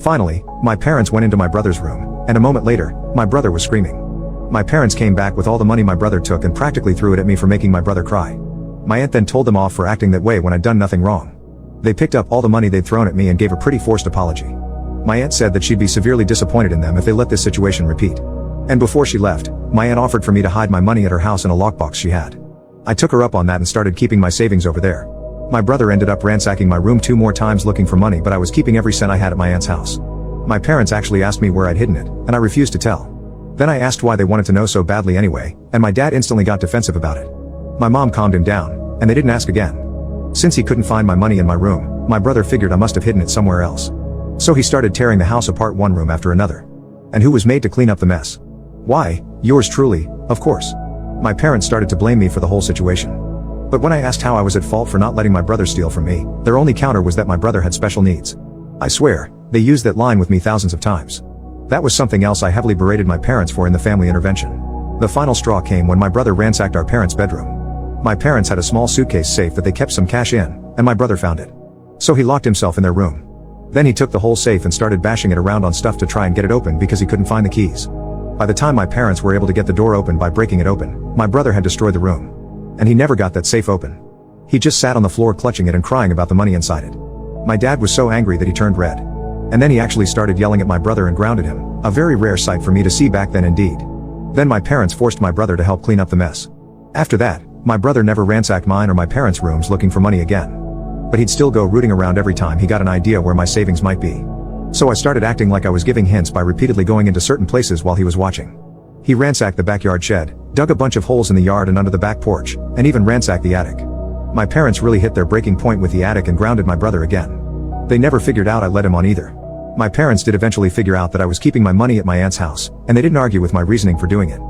Finally, my parents went into my brother's room, and a moment later, my brother was screaming. My parents came back with all the money my brother took and practically threw it at me for making my brother cry. My aunt then told them off for acting that way when I'd done nothing wrong. They picked up all the money they'd thrown at me and gave a pretty forced apology. My aunt said that she'd be severely disappointed in them if they let this situation repeat. And before she left, my aunt offered for me to hide my money at her house in a lockbox she had. I took her up on that and started keeping my savings over there. My brother ended up ransacking my room 2 more times looking for money, but I was keeping every cent I had at my aunt's house. My parents actually asked me where I'd hidden it, and I refused to tell. Then I asked why they wanted to know so badly anyway, and my dad instantly got defensive about it. My mom calmed him down, and they didn't ask again. Since he couldn't find my money in my room, my brother figured I must have hidden it somewhere else. So he started tearing the house apart one room after another. And who was made to clean up the mess? Why, yours truly, of course. My parents started to blame me for the whole situation. But when I asked how I was at fault for not letting my brother steal from me, their only counter was that my brother had special needs. I swear, they used that line with me thousands of times. That was something else I heavily berated my parents for in the family intervention. The final straw came when my brother ransacked our parents' bedroom. My parents had a small suitcase safe that they kept some cash in, and my brother found it. So he locked himself in their room. Then he took the whole safe and started bashing it around on stuff to try and get it open because he couldn't find the keys. By the time my parents were able to get the door open by breaking it open, my brother had destroyed the room. And he never got that safe open. He just sat on the floor clutching it and crying about the money inside it. My dad was so angry that he turned red. And then he actually started yelling at my brother and grounded him, a very rare sight for me to see back then indeed. Then my parents forced my brother to help clean up the mess. After that, my brother never ransacked mine or my parents' rooms looking for money again. But he'd still go rooting around every time he got an idea where my savings might be. So I started acting like I was giving hints by repeatedly going into certain places while he was watching. He ransacked the backyard shed, dug a bunch of holes in the yard and under the back porch, and even ransacked the attic. My parents really hit their breaking point with the attic and grounded my brother again. They never figured out I led him on either. My parents did eventually figure out that I was keeping my money at my aunt's house, and they didn't argue with my reasoning for doing it.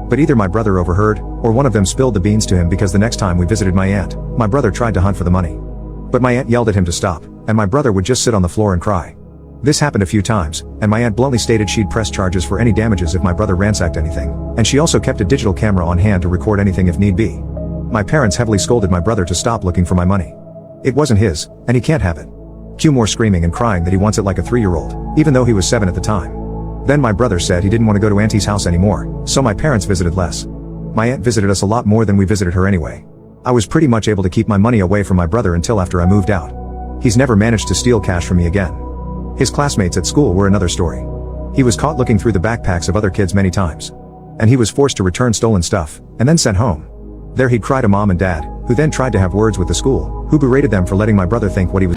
But either my brother overheard, or one of them spilled the beans to him because the next time we visited my aunt, my brother tried to hunt for the money. But my aunt yelled at him to stop, and my brother would just sit on the floor and cry. This happened a few times, and my aunt bluntly stated she'd press charges for any damages if my brother ransacked anything, and she also kept a digital camera on hand to record anything if need be. My parents heavily scolded my brother to stop looking for my money. It wasn't his, and he can't have it. Cue more screaming and crying that he wants it like a 3-year-old, even though he was 7 at the time. Then my brother said he didn't want to go to Auntie's house anymore, so my parents visited less. My aunt visited us a lot more than we visited her anyway. I was pretty much able to keep my money away from my brother until after I moved out. He's never managed to steal cash from me again. His classmates at school were another story. He was caught looking through the backpacks of other kids many times. And he was forced to return stolen stuff, and then sent home. There he'd cry to mom and dad, who then tried to have words with the school, who berated them for letting my brother think what he was